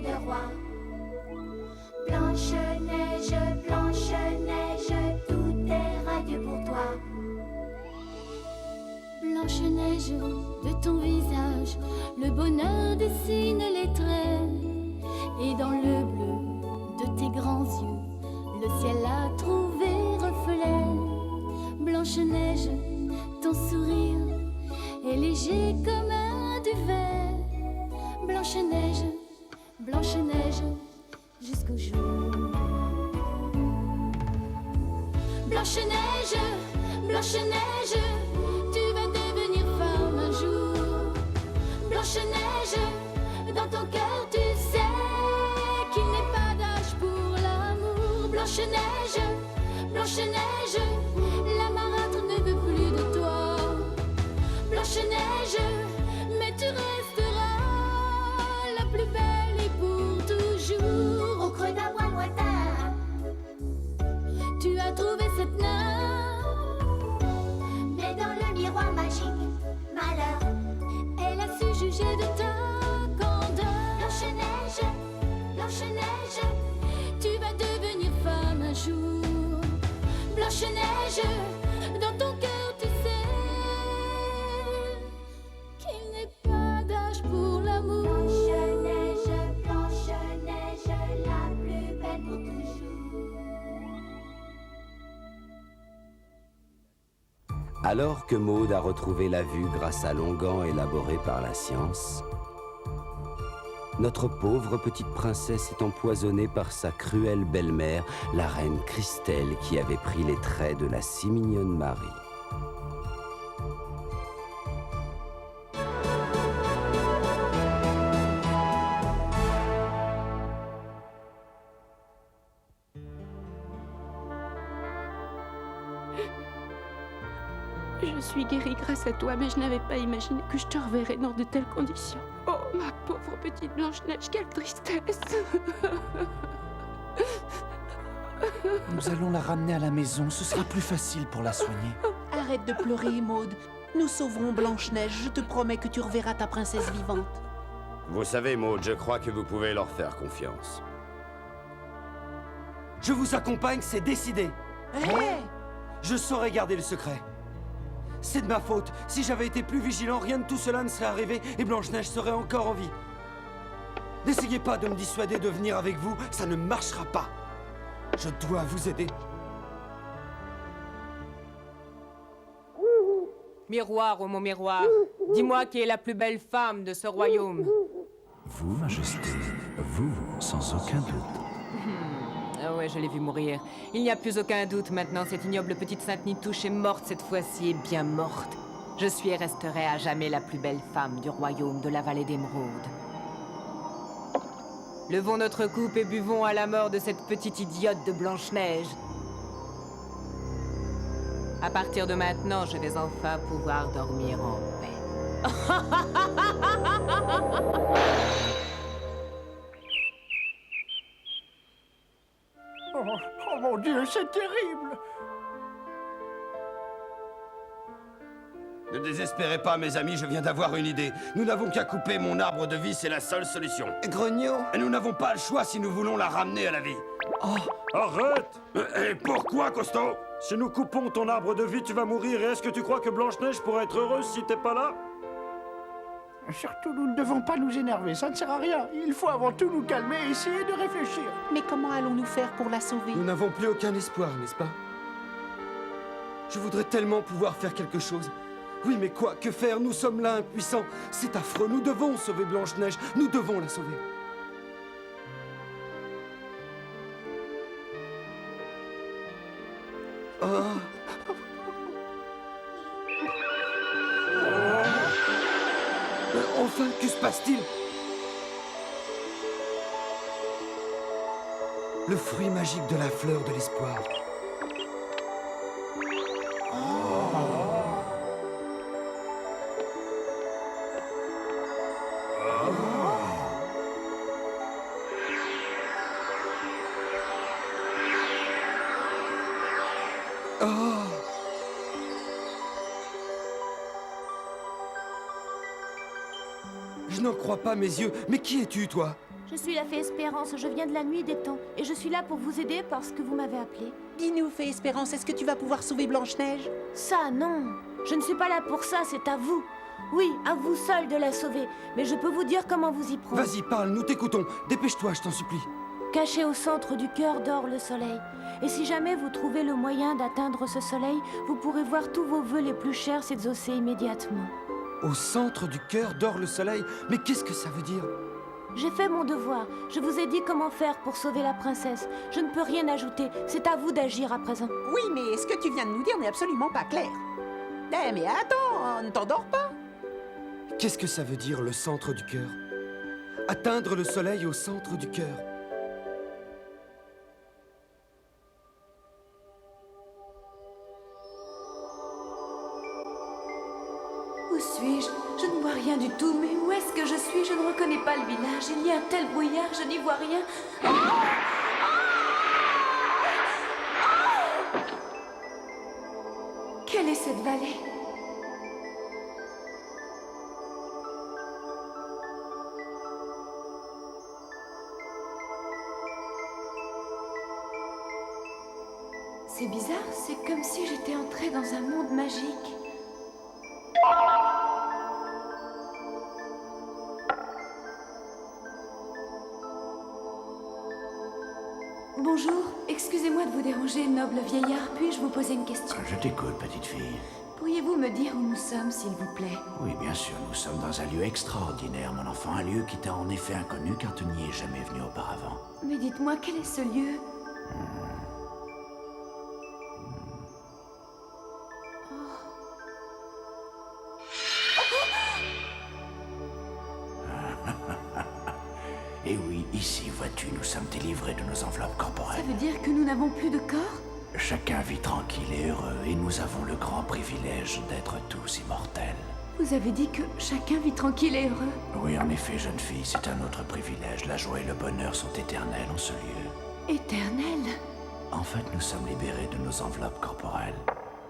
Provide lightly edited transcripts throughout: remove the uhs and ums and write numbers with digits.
de roi. Blanche-Neige, Blanche-Neige, tout est radieux pour toi. Blanche-Neige, de ton visage, le bonheur dessine les traits. Et dans le bleu de tes grands yeux, le ciel a trouvé reflet. Blanche-Neige, ton sourire est léger comme un duvet. Blanche-Neige, Blanche-Neige, jusqu'au jour. Blanche-Neige, Blanche-Neige, tu vas devenir femme un jour. Blanche-Neige, dans ton cœur tu sais qu'il n'est pas d'âge pour l'amour. Blanche-Neige, Blanche-Neige, la marâtre ne veut plus de toi. Blanche-Neige, mais tu resteras la plus belle et pour toujours. Au creux d'un bois lointain, tu as trouvé cette nymphe, mais dans le miroir magique, malheur. elle a su juger de ta candeur. Blanche-Neige, Blanche-Neige, Tu vas devenir femme un jour. Blanche-Neige, dans ton cœur tu sais qu'il n'est pas d'âge pour l'amour. Blanche-Neige, Blanche-Neige, la plus belle pour toujours. Alors que Maud a retrouvé la vue grâce à l'onguent élaboré par la science, notre pauvre petite princesse est empoisonnée par sa cruelle belle-mère, la reine Christelle, qui avait pris les traits de la si mignonne Marie. Je suis guérie grâce à toi, mais je n'avais pas imaginé que je te reverrais dans de telles conditions. Oh, ma pauvre petite Blanche-Neige, quelle tristesse! Nous allons la ramener à la maison, ce sera plus facile pour la soigner. Arrête de pleurer, Maud. Nous sauverons Blanche-Neige, je te promets que tu reverras ta princesse vivante. Vous savez, Maud, je crois que vous pouvez leur faire confiance. Je vous accompagne, c'est décidé. Hé! Je saurai garder le secret. C'est de ma faute. Si j'avais été plus vigilant, rien de tout cela ne serait arrivé et Blanche-Neige serait encore en vie. N'essayez pas de me dissuader de venir avec vous, ça ne marchera pas. Je dois vous aider. Miroir, ô mon miroir, dis-moi qui est la plus belle femme de ce royaume. Vous, Majesté, vous, sans aucun doute. Ah ouais, je l'ai vu mourir. Il n'y a plus aucun doute maintenant, cette ignoble petite Sainte-Nitouche est morte cette fois-ci, et bien morte. Je suis et resterai à jamais la plus belle femme du royaume de la vallée d'Émeraude. Levons notre coupe et buvons à la mort de cette petite idiote de Blanche-Neige. À partir de maintenant, je vais enfin pouvoir dormir en paix. Oh mon Dieu, c'est terrible! Ne désespérez pas, mes amis, je viens d'avoir une idée. Nous n'avons qu'à couper mon arbre de vie, c'est la seule solution. Grognon. Et nous n'avons pas le choix si nous voulons la ramener à la vie. Oh, Arrête! Et pourquoi, Costaud? Si nous coupons ton arbre de vie, tu vas mourir. Et est-ce que tu crois que Blanche-Neige pourrait être heureuse si t'es pas là? Surtout, nous ne devons pas nous énerver, ça ne sert à rien. Il faut avant tout nous calmer et essayer de réfléchir. Mais comment allons-nous faire pour la sauver? nous n'avons plus aucun espoir, n'est-ce pas? Je voudrais tellement pouvoir faire quelque chose. Oui, mais quoi? Que faire? Nous sommes là, impuissants. C'est affreux, nous devons sauver Blanche-Neige. Nous devons la sauver. Oh. Enfin, que se passe-t-il? Le fruit magique de la fleur de l'espoir. Je n'en crois pas mes yeux. Mais qui es-tu, toi? Je suis la fée Espérance, je viens de la nuit des temps. Et je suis là pour vous aider parce que vous m'avez appelée. Dis-nous, fée Espérance, est-ce que tu vas pouvoir sauver Blanche-Neige? Ça, non. Je ne suis pas là pour ça, c'est à vous. Oui, à vous seul de la sauver. Mais je peux vous dire comment vous y prendre. Vas-y, parle, nous t'écoutons. Dépêche-toi, je t'en supplie. Caché au centre du cœur dort le soleil. Et si jamais vous trouvez le moyen d'atteindre ce soleil, vous pourrez voir tous vos vœux les plus chers s'exaucer immédiatement. Au centre du cœur dort le soleil. Mais qu'est-ce que ça veut dire? J'ai fait mon devoir. Je vous ai dit comment faire pour sauver la princesse. Je ne peux rien ajouter. C'est à vous d'agir à présent. Oui, mais ce que tu viens de nous dire n'est absolument pas clair. Eh, mais attends, ne t'endors pas. Qu'est-ce que ça veut dire, le centre du cœur? Atteindre le soleil au centre du cœur. Où suis-je? Je ne vois rien du tout, mais où est-ce que je suis? Je ne reconnais pas le village. Il y a un tel brouillard, je n'y vois rien. Quelle est cette vallée? C'est bizarre, c'est comme si j'étais entrée dans un monde magique. Bonjour, excusez-moi de vous déranger, noble vieillard. Puis-je vous poser une question? Je t'écoute, petite fille. Pourriez-vous me dire où nous sommes, s'il vous plaît? Oui, bien sûr, nous sommes dans un lieu extraordinaire, mon enfant. Un lieu qui t'a en effet inconnu car tu n'y es jamais venu auparavant. Mais dites-moi, quel est ce lieu? Et oui, ici, vois-tu, nous sommes délivrés de nos enveloppes Ça corporelles. veut dire que nous n'avons plus de corps? Chacun vit tranquille et heureux, et nous avons le grand privilège d'être tous immortels. Vous avez dit que chacun vit tranquille et heureux. Oui, en effet, jeune fille, c'est un autre privilège. La joie et le bonheur sont éternels en ce lieu. Éternel? En fait, nous sommes libérés de nos enveloppes corporelles,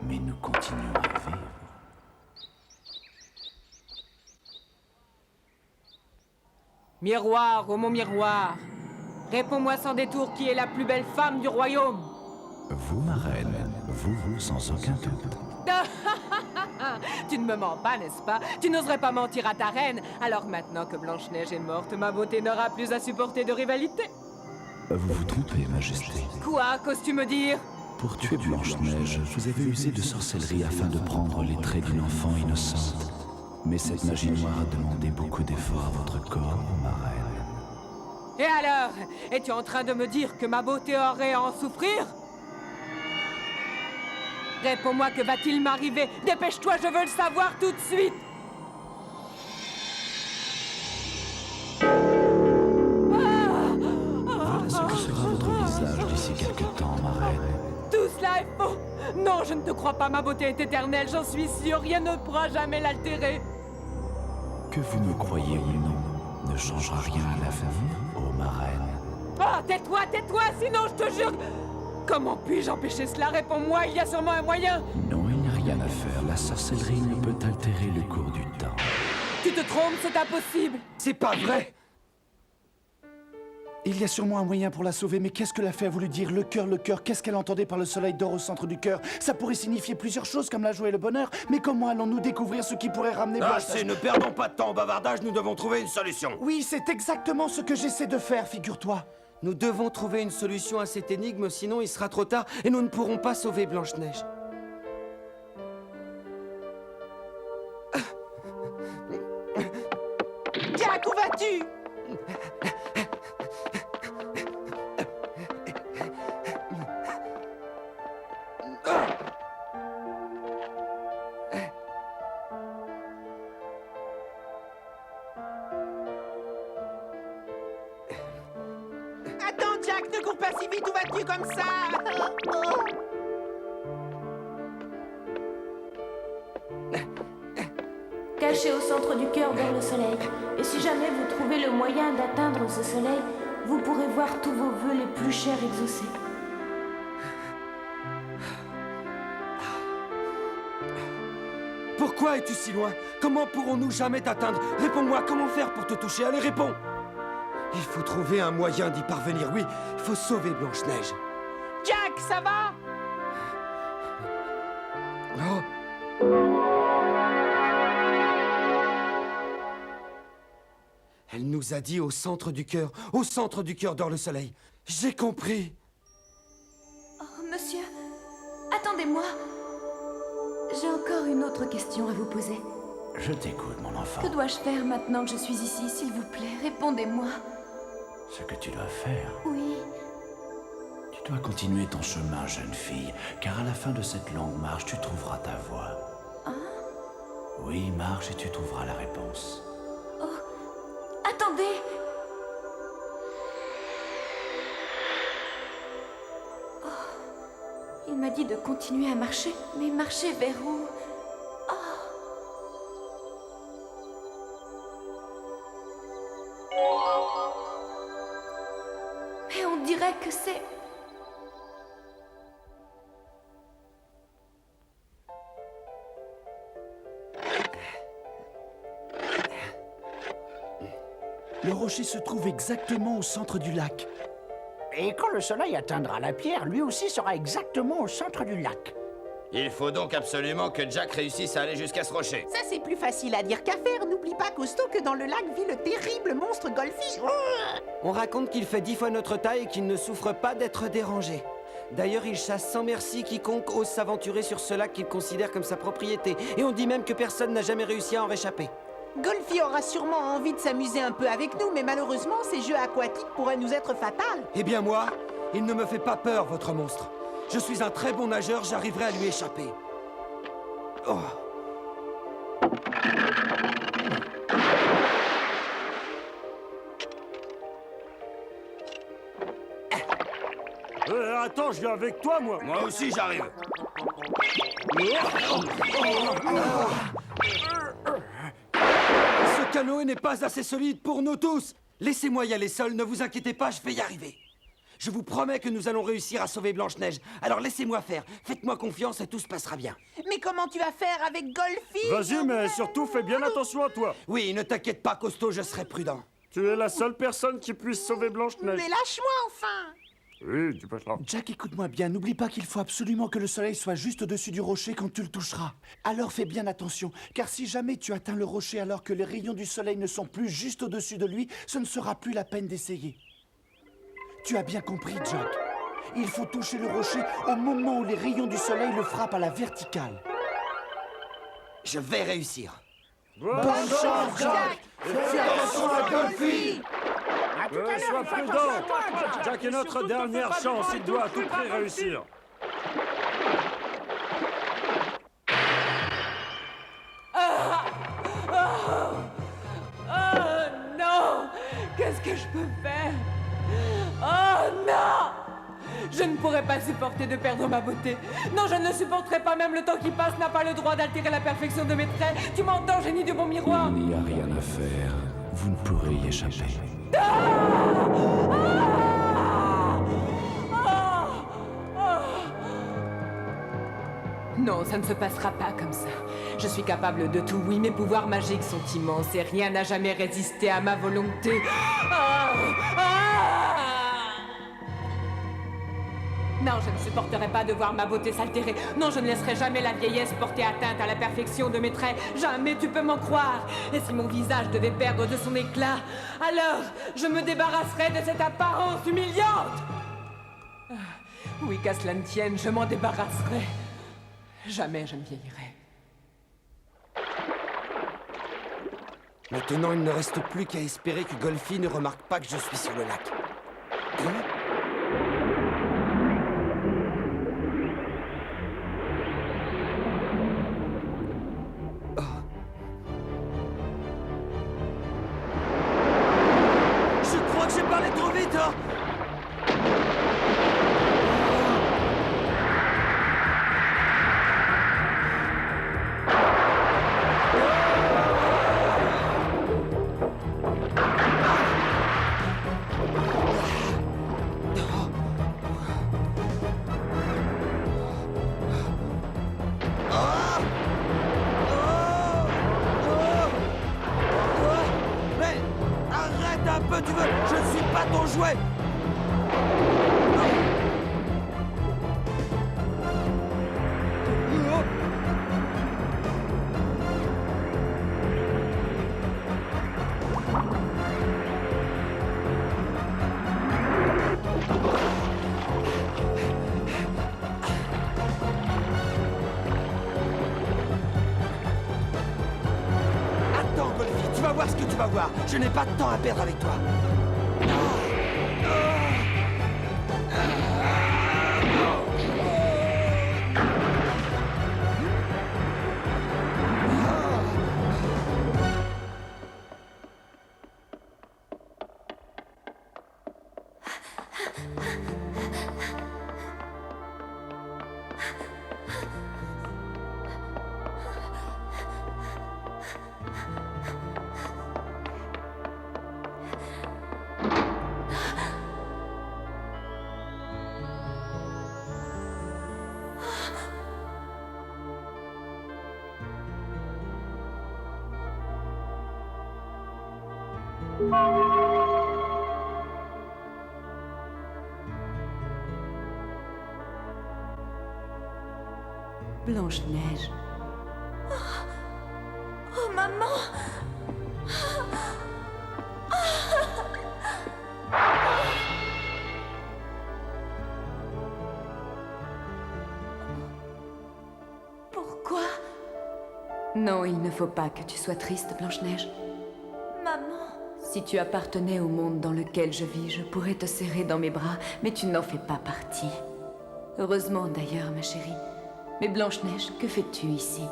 mais nous continuons à vivre. Miroir, ô mon miroir, réponds-moi sans détour qui est la plus belle femme du royaume. Vous, ma reine, vous sans aucun doute. Tu ne me mens pas, n'est-ce pas? Tu n'oserais pas mentir à ta reine. Alors maintenant que Blanche-Neige est morte, ma beauté n'aura plus à supporter de rivalité. Vous vous trompez, Majesté. Quoi, qu'oses tu me dire? Pour tuer Blanche-Neige, vous avez usé de sorcellerie afin de prendre les traits d'une enfant innocente. Mais cette magie noire a demandé beaucoup d'efforts à votre corps, ma reine. Et alors? Es-tu en train de me dire que ma beauté aurait à en souffrir? Réponds-moi, que va-t-il m'arriver? Dépêche-toi, je veux le savoir tout de suite! Voilà ce que sera votre visage d'ici quelque temps, ma reine. Tout cela est faux! Non, je ne te crois pas, ma beauté est éternelle, j'en suis sûre, rien ne pourra jamais l'altérer! Que vous me croyez ou non, ne changera rien à l'avenir, ô ma reine. Ah, tais-toi, sinon je te jure... Comment puis-je empêcher cela? Réponds-moi, il y a sûrement un moyen! Non, il n'y a rien à faire. La sorcellerie ne peut altérer le cours du temps. Tu te trompes, c'est impossible! C'est pas vrai! Il y a sûrement un moyen pour la sauver, mais qu'est-ce que la fée a voulu dire? Le cœur, qu'est-ce qu'elle entendait par le soleil d'or au centre du cœur? Ça pourrait signifier plusieurs choses comme la joie et le bonheur, mais comment allons-nous découvrir ce qui pourrait ramener Assez, ne perdons pas de temps au bavardage, nous devons trouver une solution. Oui, c'est exactement ce que j'essaie de faire, figure-toi. Nous devons trouver une solution à cette énigme, sinon il sera trop tard et nous ne pourrons pas sauver Blanche-Neige. Jack, où vas-tu? Attends, Jack, ne cours pas si vite, où vas-tu comme ça? Caché au centre du cœur dort le soleil. Et si jamais vous trouvez le moyen d'atteindre ce soleil, vous pourrez voir tous vos vœux les plus chers exaucés. Pourquoi es-tu si loin? Comment pourrons-nous jamais t'atteindre? Réponds-moi, comment faire pour te toucher? Allez, réponds! Il faut trouver un moyen d'y parvenir, oui. Il faut sauver Blanche-Neige. Jack, ça va? Oh. Elle nous a dit au centre du cœur d'Or le Soleil. J'ai compris. Oh, monsieur, attendez-moi. J'ai encore une autre question à vous poser. Je t'écoute, mon enfant. Que dois-je faire maintenant que je suis ici, s'il vous plaît? Répondez-moi. Ce que tu dois faire, Oui. tu dois continuer ton chemin, jeune fille, car à la fin de cette longue marche, tu trouveras ta voie. Hein? Oui, marche et tu trouveras la réponse. Attendez! Oh, il m'a dit de continuer à marcher, mais marcher vers où? Mais on dirait que c'est... Le rocher se trouve exactement au centre du lac. Et quand le soleil atteindra la pierre, lui aussi sera exactement au centre du lac. Il faut donc absolument que Jack réussisse à aller jusqu'à ce rocher. Ça, c'est plus facile à dire qu'à faire. N'oublie pas, Cousteau, que dans le lac vit le terrible monstre Golfi. On raconte qu'il fait 10 fois notre taille et qu'il ne souffre pas d'être dérangé. D'ailleurs, il chasse sans merci quiconque ose s'aventurer sur ce lac qu'il considère comme sa propriété. Et on dit même que personne n'a jamais réussi à en réchapper. Golfi aura sûrement envie de s'amuser un peu avec nous, mais malheureusement, ces jeux aquatiques pourraient nous être fatals. Eh bien moi, il ne me fait pas peur, votre monstre. Je suis un très bon nageur, j'arriverai à lui échapper. Oh. Attends, je viens avec toi, moi. Moi aussi, j'arrive. Ce canoë n'est pas assez solide pour nous tous. Laissez-moi y aller seul, ne vous inquiétez pas, je vais y arriver. Je vous promets que nous allons réussir à sauver Blanche-Neige. Alors laissez-moi faire, faites-moi confiance et tout se passera bien. Mais comment tu vas faire avec Golfi? Vas-y, mais surtout, fais bien attention à toi. Oui, ne t'inquiète pas, Costaud, je serai prudent. Tu es la seule personne qui puisse sauver Blanche-Neige. Mais lâche-moi enfin! Oui, tu peux te là. Jack, écoute-moi bien, n'oublie pas qu'il faut absolument que le soleil soit juste au-dessus du rocher quand tu le toucheras. Alors fais bien attention, car si jamais tu atteins le rocher alors que les rayons du soleil ne sont plus juste au-dessus de lui, ce ne sera plus la peine d'essayer. Tu as bien compris, Jack. Il faut toucher le rocher au moment où les rayons du soleil le frappent à la verticale. Je vais réussir. Bonne chance, Jack! Fais attention à Golfi! Sois prudent. Jack est notre dernière chance, il doit à tout prix réussir. Oh non! Qu'est-ce que je peux faire? Oh non! Je ne pourrais pas supporter de perdre ma beauté. Non, je ne supporterai pas, même le temps qui passe n'a pas le droit d'altérer la perfection de mes traits. Tu m'entends, génie du bon miroir? Il n'y a rien à faire. Vous ne pourrez y échapper. Non, ça ne se passera pas comme ça. Je suis capable de tout, oui, mes pouvoirs magiques sont immenses et rien n'a jamais résisté à ma volonté. Non, je ne supporterai pas de voir ma beauté s'altérer. Non, je ne laisserai jamais la vieillesse porter atteinte à la perfection de mes traits. Jamais, tu peux m'en croire. Et si mon visage devait perdre de son éclat, alors je me débarrasserai de cette apparence humiliante. Oui, qu'à cela ne tienne, je m'en débarrasserai. Jamais je ne vieillirai. Maintenant, il ne reste plus qu'à espérer que Golfi ne remarque pas que je suis sur le lac. Je crois que j'ai parlé trop vite, hein. Mais arrête un peu tu veux. Je ne suis pas ton jouet. Attends, Golgi, tu vas voir ce que tu vas voir. Je n'ai pas de temps à perdre avec toi. Blanche-Neige. Oh, maman! Pourquoi? Non, il ne faut pas que tu sois triste, Blanche-Neige. Maman... Si tu appartenais au monde dans lequel je vis, je pourrais te serrer dans mes bras, mais tu n'en fais pas partie. Heureusement d'ailleurs, ma chérie. Mais Blanche-Neige, que fais-tu ici?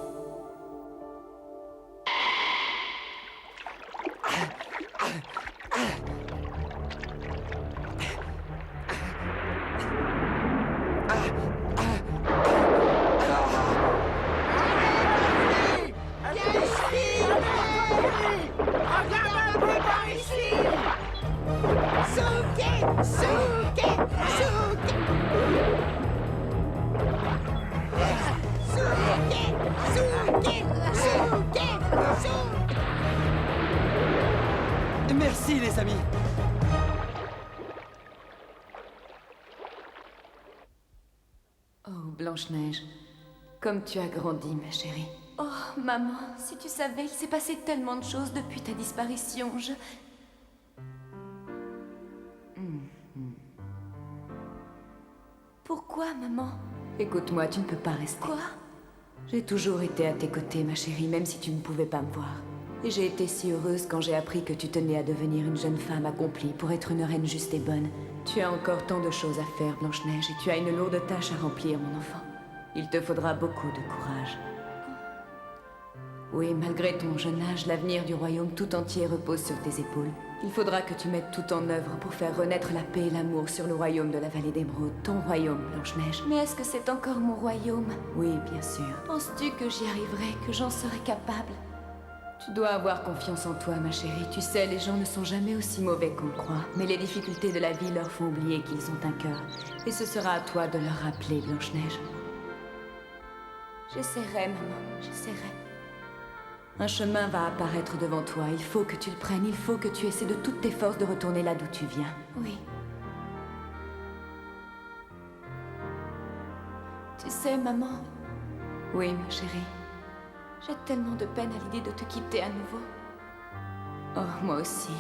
Merci les amis. Oh, Blanche-Neige, comme tu as grandi, ma chérie. Oh, maman, si tu savais, il s'est passé tellement de choses depuis ta disparition, Pourquoi, maman? Écoute-moi, tu ne peux pas rester. Quoi? J'ai toujours été à tes côtés, ma chérie, même si tu ne pouvais pas me voir. Et j'ai été si heureuse quand j'ai appris que tu tenais à devenir une jeune femme accomplie pour être une reine juste et bonne. Tu as encore tant de choses à faire, Blanche-Neige, et tu as une lourde tâche à remplir, mon enfant. Il te faudra beaucoup de courage. Oui, malgré ton jeune âge, l'avenir du royaume tout entier repose sur tes épaules. Il faudra que tu mettes tout en œuvre pour faire renaître la paix et l'amour sur le royaume de la vallée d'Émeraude, ton royaume, Blanche-Neige. Mais est-ce que c'est encore mon royaume? Oui, bien sûr. Penses-tu que j'y arriverai, que j'en serai capable? Tu dois avoir confiance en toi, ma chérie. Tu sais, les gens ne sont jamais aussi mauvais qu'on le croit. Mais les difficultés de la vie leur font oublier qu'ils ont un cœur. Et ce sera à toi de leur rappeler, Blanche-Neige. J'essaierai, maman, j'essaierai. Un chemin va apparaître devant toi. Il faut que tu le prennes. Il faut que tu essaies de toutes tes forces de retourner là d'où tu viens. Oui. Tu sais, maman... Oui, ma chérie. J'ai tellement de peine à l'idée de te quitter à nouveau. Oh, moi aussi.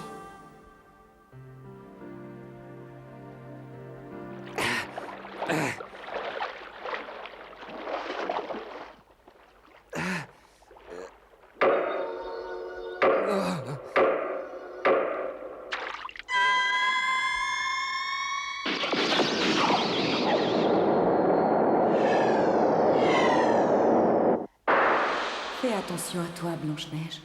Fais attention à toi, Blanche-Neige.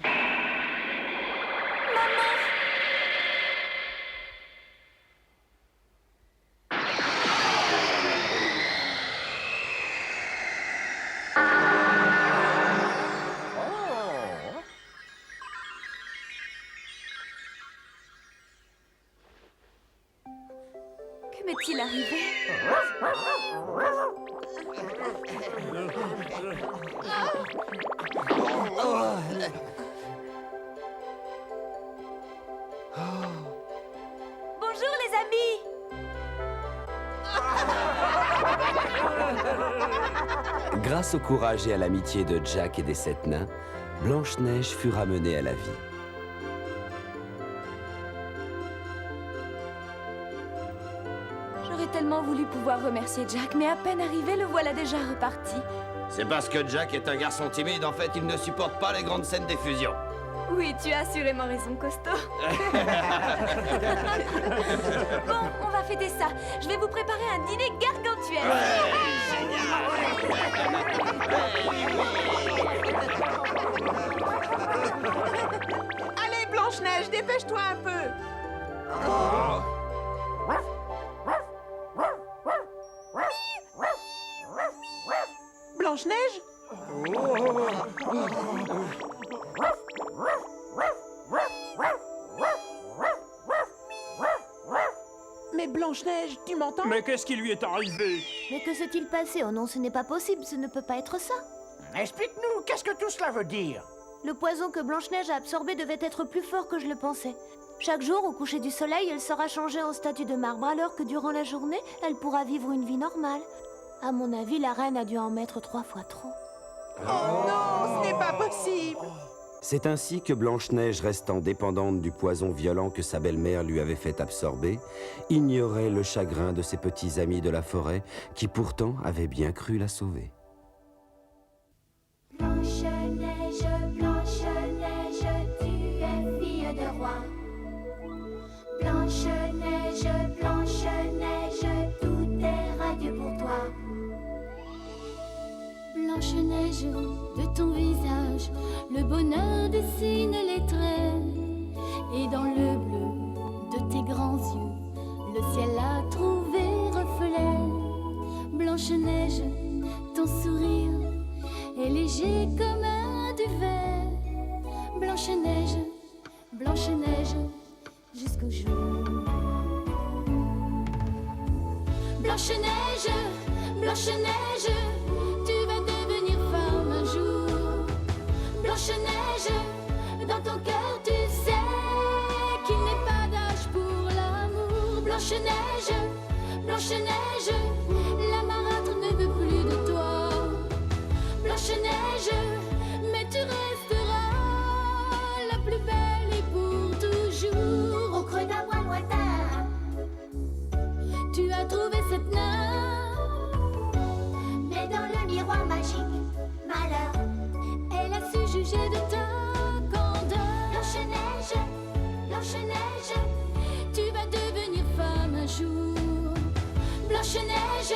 Que m'est-il arrivé? amis. Grâce au courage et à l'amitié de Jack et des 7 nains, Blanche-Neige fut ramenée à la vie. J'aurais tellement voulu pouvoir remercier Jack, mais à peine arrivé, le voilà déjà reparti. C'est parce que Jack est un garçon timide, en fait, il ne supporte pas les grandes scènes d'effusion. Oui, tu as assurément raison, Costaud. Bon, on va fêter ça. Je vais vous préparer un dîner gargantuesque. Allez, Blanche-Neige, dépêche-toi un peu. Blanche-Neige? Mais Blanche-Neige, tu m'entends? Mais qu'est-ce qui lui est arrivé? Mais que s'est-il passé? Oh non, ce n'est pas possible, ce ne peut pas être ça. Explique-nous, qu'est-ce que tout cela veut dire? Le poison que Blanche-Neige a absorbé devait être plus fort que je le pensais. Chaque jour, au coucher du soleil, elle sera changée en statue de marbre, alors que durant la journée, elle pourra vivre une vie normale. À mon avis, la reine a dû en mettre 3 fois trop. Oh non, ce n'est pas possible. C'est ainsi que Blanche-Neige, restant dépendante du poison violent que sa belle-mère lui avait fait absorber, ignorait le chagrin de ses petits amis de la forêt qui pourtant avaient bien cru la sauver. Blanche-Neige, Blanche-Neige, tu es fille de roi. Blanche-Neige, Blanche-Neige, tout est radieux pour toi. Blanche-Neige, de ton visage, le bonheur dessine les traits. Et dans le bleu de tes grands yeux, le ciel a trouvé reflet. Blanche-Neige, ton sourire est léger comme un duvet. Blanche-Neige, Blanche-Neige, jusqu'au jour. Blanche-Neige, Blanche-Neige, tu vas devenir femme un jour. Blanche-Neige, dans ton cœur tu sais qu'il n'est pas d'âge pour l'amour. Blanche-Neige, Blanche-Neige, la marâtre ne veut plus de toi. Blanche-Neige, mais tu resteras la plus belle et pour toujours. Au creux d'un bois lointain, tu as trouvé cette nymphe. Mais dans le miroir magique, malheur, elle a su juger de ta candeur. Blanche-Neige, Blanche-Neige, tu vas devenir femme un jour. Blanche-Neige,